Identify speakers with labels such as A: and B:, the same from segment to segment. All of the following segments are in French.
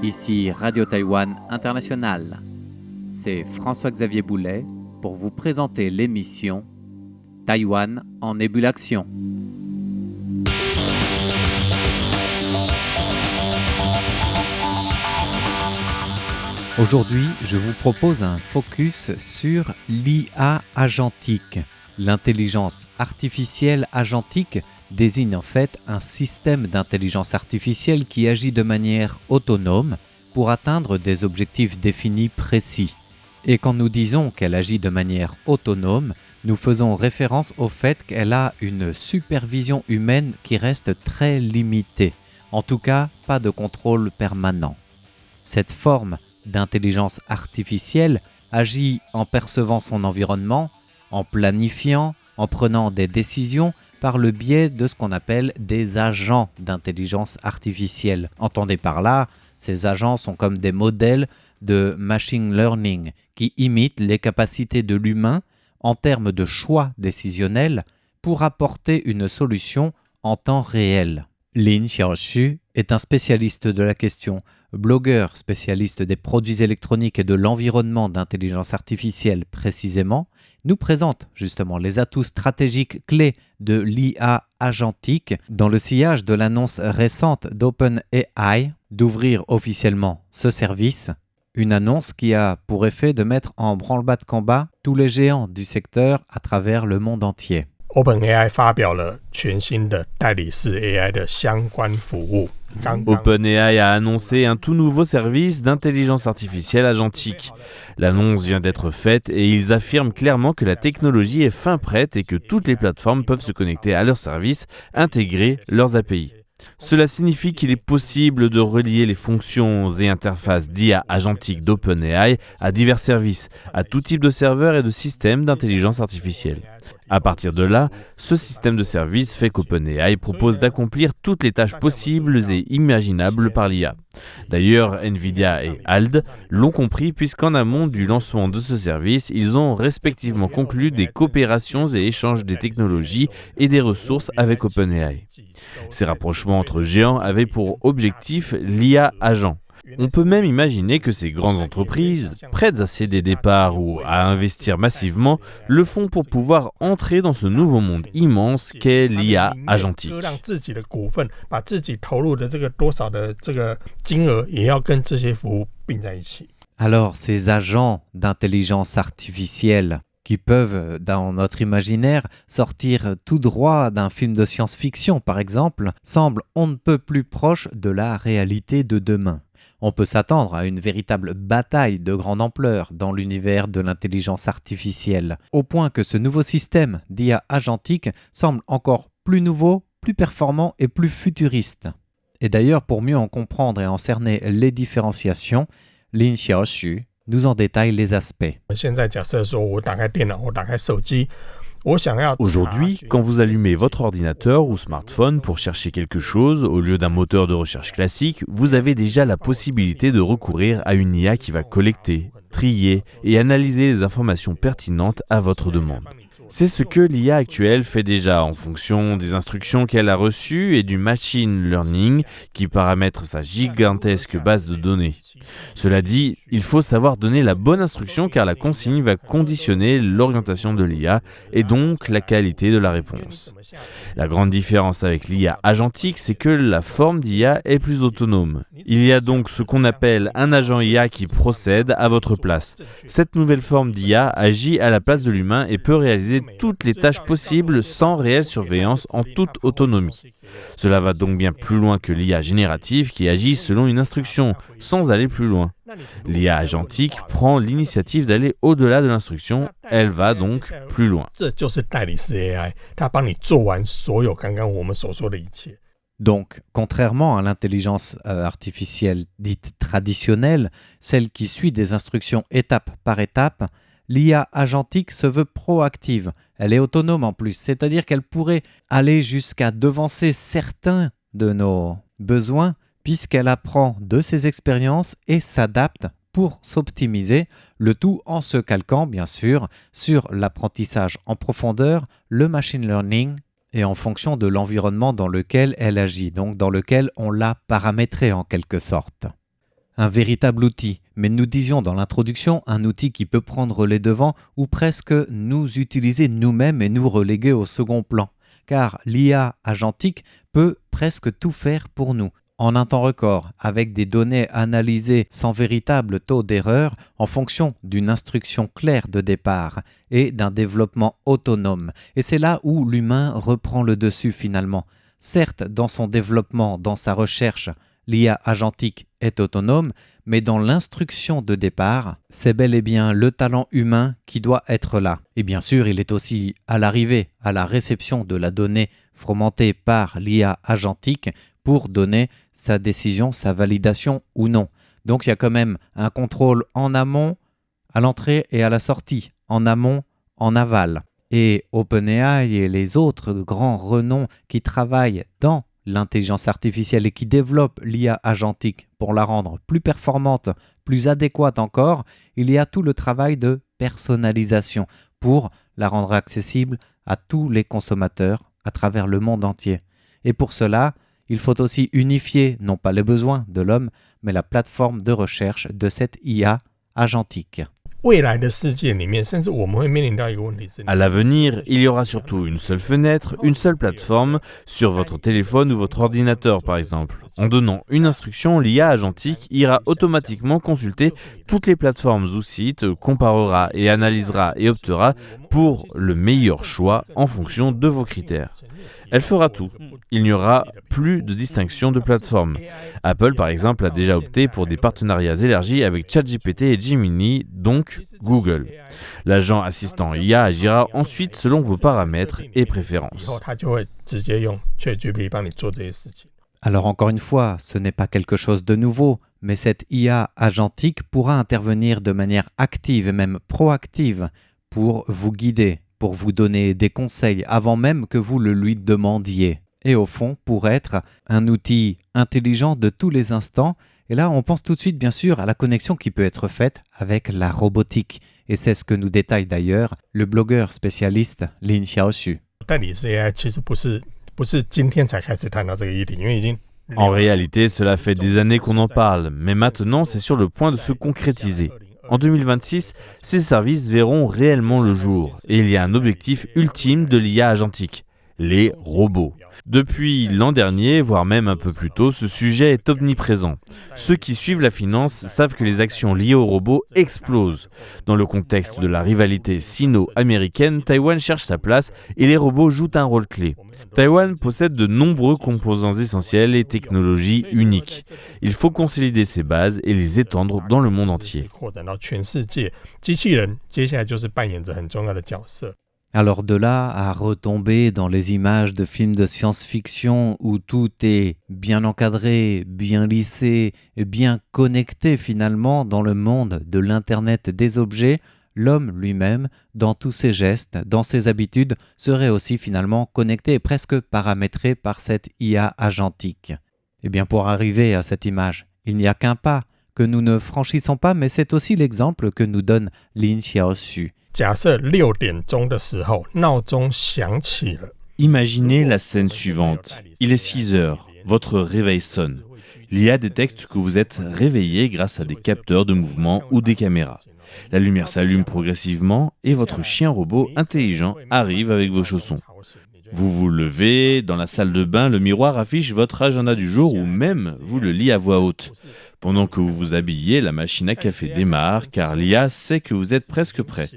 A: Ici Radio Taïwan International. C'est François-Xavier Boulet pour vous présenter l'émission Taïwan en ébullition. Aujourd'hui, je vous propose un focus sur l'IA agentique. L'intelligence artificielle agentique désigne en fait un système d'intelligence artificielle qui agit de manière autonome pour atteindre des objectifs définis précis. Et quand nous disons qu'elle agit de manière autonome, nous faisons référence au fait qu'elle a une supervision humaine qui reste très limitée. En tout cas, pas de contrôle permanent. Cette forme d'intelligence artificielle agit en percevant son environnement, en planifiant, en prenant des décisions par le biais de ce qu'on appelle des agents d'intelligence artificielle. Entendez par là, ces agents sont comme des modèles de machine learning qui imitent les capacités de l'humain en termes de choix décisionnels pour apporter une solution en temps réel. Lin Xiaoxu est un spécialiste de la question, blogueur spécialiste des produits électroniques et de l'environnement d'intelligence artificielle précisément, nous présente justement les atouts stratégiques clés de l'IA agentique dans le sillage de l'annonce récente d'OpenAI d'ouvrir officiellement ce service, une annonce qui a pour effet de mettre en branle-bas de combat tous les géants du secteur à travers le monde entier.
B: OpenAI 发表了全新的代理式 AI 的相关服务。
C: OpenAI a annoncé un tout nouveau service d'intelligence artificielle agentique. L'annonce vient d'être faite et ils affirment clairement que la technologie est fin prête et que toutes les plateformes peuvent se connecter à leur service, intégrer leurs API. Cela signifie qu'il est possible de relier les fonctions et interfaces d'IA agentique d'OpenAI à divers services, à tout type de serveurs et de systèmes d'intelligence artificielle. À partir de là, ce système de service fait qu'OpenAI propose d'accomplir toutes les tâches possibles et imaginables par l'IA. D'ailleurs, Nvidia et ALD l'ont compris puisqu'en amont du lancement de ce service, ils ont respectivement conclu des coopérations et échanges des technologies et des ressources avec OpenAI. Ces rapprochements entre géants avaient pour objectif l'IA agent. On peut même imaginer que ces grandes entreprises, prêtes à céder des parts ou à investir massivement, le font pour pouvoir entrer dans ce nouveau monde immense qu'est l'IA agentique.
A: Alors, ces agents d'intelligence artificielle qui peuvent, dans notre imaginaire, sortir tout droit d'un film de science-fiction, par exemple, semblent on ne peut plus proches de la réalité de demain. On peut s'attendre à une véritable bataille de grande ampleur dans l'univers de l'intelligence artificielle, au point que ce nouveau système d'IA agentique semble encore plus nouveau, plus performant et plus futuriste. Et d'ailleurs, pour mieux en comprendre et en cerner les différenciations, Lin Xiaoxu nous en détaille les aspects.
C: Aujourd'hui, quand vous allumez votre ordinateur ou smartphone pour chercher quelque chose, au lieu d'un moteur de recherche classique, vous avez déjà la possibilité de recourir à une IA qui va collecter, trier et analyser les informations pertinentes à votre demande. C'est ce que l'IA actuelle fait déjà en fonction des instructions qu'elle a reçues et du machine learning qui paramètre sa gigantesque base de données. Cela dit, il faut savoir donner la bonne instruction car la consigne va conditionner l'orientation de l'IA et donc la qualité de la réponse. La grande différence avec l'IA agentique, c'est que la forme d'IA est plus autonome. Il y a donc ce qu'on appelle un agent IA qui procède à votre place. Cette nouvelle forme d'IA agit à la place de l'humain et peut réaliser toutes les tâches possibles sans réelle surveillance en toute autonomie. Cela va donc bien plus loin que l'IA générative qui agit selon une instruction, sans aller plus loin. L'IA agentique prend l'initiative d'aller au-delà de l'instruction, elle va donc plus loin.
A: Donc, contrairement à l'intelligence artificielle dite traditionnelle, celle qui suit des instructions étape par étape, l'IA agentique se veut proactive. Elle est autonome en plus, c'est-à-dire qu'elle pourrait aller jusqu'à devancer certains de nos besoins puisqu'elle apprend de ses expériences et s'adapte pour s'optimiser, le tout en se calquant bien sûr sur l'apprentissage en profondeur, le machine learning et en fonction de l'environnement dans lequel elle agit, donc dans lequel on l'a paramétré en quelque sorte. Un véritable outil, mais nous disions dans l'introduction, un outil qui peut prendre les devants ou presque nous utiliser nous-mêmes et nous reléguer au second plan. Car l'IA agentique peut presque tout faire pour nous, en un temps record, avec des données analysées sans véritable taux d'erreur en fonction d'une instruction claire de départ et d'un développement autonome. Et c'est là où l'humain reprend le dessus finalement. Certes, dans son développement, dans sa recherche, l'IA agentique est autonome, mais dans l'instruction de départ, c'est bel et bien le talent humain qui doit être là. Et bien sûr, il est aussi à l'arrivée, à la réception de la donnée fomentée par l'IA agentique pour donner sa décision, sa validation ou non. Donc il y a quand même un contrôle en amont, à l'entrée et à la sortie, en amont, en aval. Et OpenAI et les autres grands renoms qui travaillent dans l'intelligence artificielle et qui développent l'IA agentique pour la rendre plus performante, plus adéquate encore, il y a tout le travail de personnalisation pour la rendre accessible à tous les consommateurs à travers le monde entier. Et pour cela, il faut aussi unifier non pas les besoins de l'homme, mais la plateforme de recherche de cette IA agentique.
C: À l'avenir, il y aura surtout une seule fenêtre, une seule plateforme, sur votre téléphone ou votre ordinateur par exemple. En donnant une instruction, l'IA agentique ira automatiquement consulter toutes les plateformes ou sites, comparera et analysera et optera pour le meilleur choix en fonction de vos critères. Elle fera tout. Il n'y aura plus de distinction de plateforme. Apple, par exemple, a déjà opté pour des partenariats élargis avec ChatGPT et Gemini, donc Google. L'agent assistant IA agira ensuite selon vos paramètres et préférences.
A: Alors encore une fois, ce n'est pas quelque chose de nouveau, mais cette IA agentique pourra intervenir de manière active et même proactive pour vous guider, pour vous donner des conseils avant même que vous le lui demandiez. Et au fond, pour être un outil intelligent de tous les instants. Et là, on pense tout de suite, bien sûr, à la connexion qui peut être faite avec la robotique. Et c'est ce que nous détaille d'ailleurs le blogueur spécialiste Lin Xiaoxu.
C: En réalité, cela fait des années qu'on en parle, mais maintenant, c'est sur le point de se concrétiser. En 2026, ces services verront réellement le jour. Et il y a un objectif ultime de l'IA agentique. Les robots. Depuis l'an dernier, voire même un peu plus tôt, ce sujet est omniprésent. Ceux qui suivent la finance savent que les actions liées aux robots explosent. Dans le contexte de la rivalité sino-américaine, Taïwan cherche sa place et les robots jouent un rôle clé. Taïwan possède de nombreux composants essentiels et technologies uniques. Il faut consolider ces bases et les étendre dans le monde entier.
A: Alors de là à retomber dans les images de films de science-fiction où tout est bien encadré, bien lissé et bien connecté finalement dans le monde de l'Internet des objets, l'homme lui-même, dans tous ses gestes, dans ses habitudes, serait aussi finalement connecté et presque paramétré par cette IA agentique. Et bien pour arriver à cette image, il n'y a qu'un pas que nous ne franchissons pas, mais c'est aussi l'exemple que nous donne Lin Xiaoxu.
C: Imaginez la scène suivante. Il est 6 heures, votre réveil sonne. L'IA détecte que vous êtes réveillé grâce à des capteurs de mouvement ou des caméras. La lumière s'allume progressivement et votre chien robot intelligent arrive avec vos chaussons. Vous vous levez, dans la salle de bain, le miroir affiche votre agenda du jour ou même vous le lit à voix haute. Pendant que vous vous habillez, la machine à café démarre car l'IA sait que vous êtes presque prêt.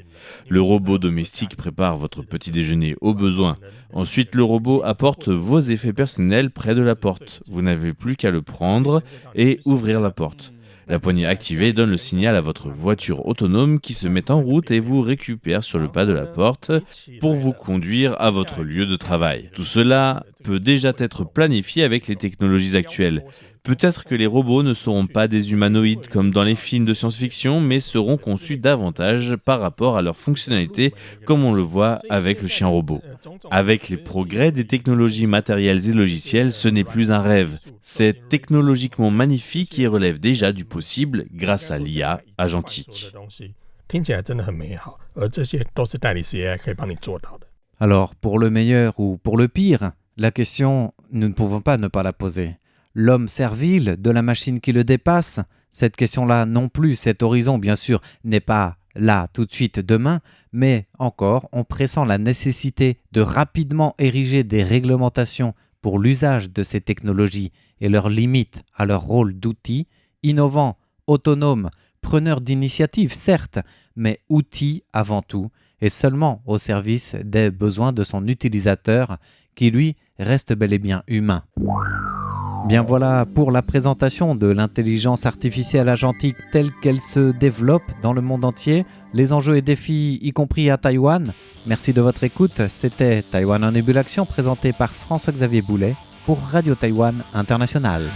C: Le robot domestique prépare votre petit déjeuner au besoin. Ensuite, le robot apporte vos effets personnels près de la porte. Vous n'avez plus qu'à le prendre et ouvrir la porte. La poignée activée donne le signal à votre voiture autonome qui se met en route et vous récupère sur le pas de la porte pour vous conduire à votre lieu de travail. Tout cela peut déjà être planifié avec les technologies actuelles. Peut-être que les robots ne seront pas des humanoïdes comme dans les films de science-fiction, mais seront conçus davantage par rapport à leur fonctionnalité, comme on le voit avec le chien robot. Avec les progrès des technologies matérielles et logicielles, ce n'est plus un rêve. C'est technologiquement magnifique et relève déjà du possible grâce à l'IA agentique.
A: Alors, pour le meilleur ou pour le pire, la question, nous ne pouvons pas ne pas la poser. L'homme servile de la machine qui le dépasse, cette question-là non plus, cet horizon bien sûr n'est pas là tout de suite demain, mais encore on pressent la nécessité de rapidement ériger des réglementations pour l'usage de ces technologies et leurs limites à leur rôle d'outil, innovant, autonome, preneur d'initiative certes, mais outil avant tout, et seulement au service des besoins de son utilisateur qui lui reste bel et bien humain. Bien voilà pour la présentation de l'intelligence artificielle agentique telle qu'elle se développe dans le monde entier, les enjeux et défis y compris à Taïwan. Merci de votre écoute, c'était Taïwan en ébullition présenté par François-Xavier Boulet pour Radio Taïwan International.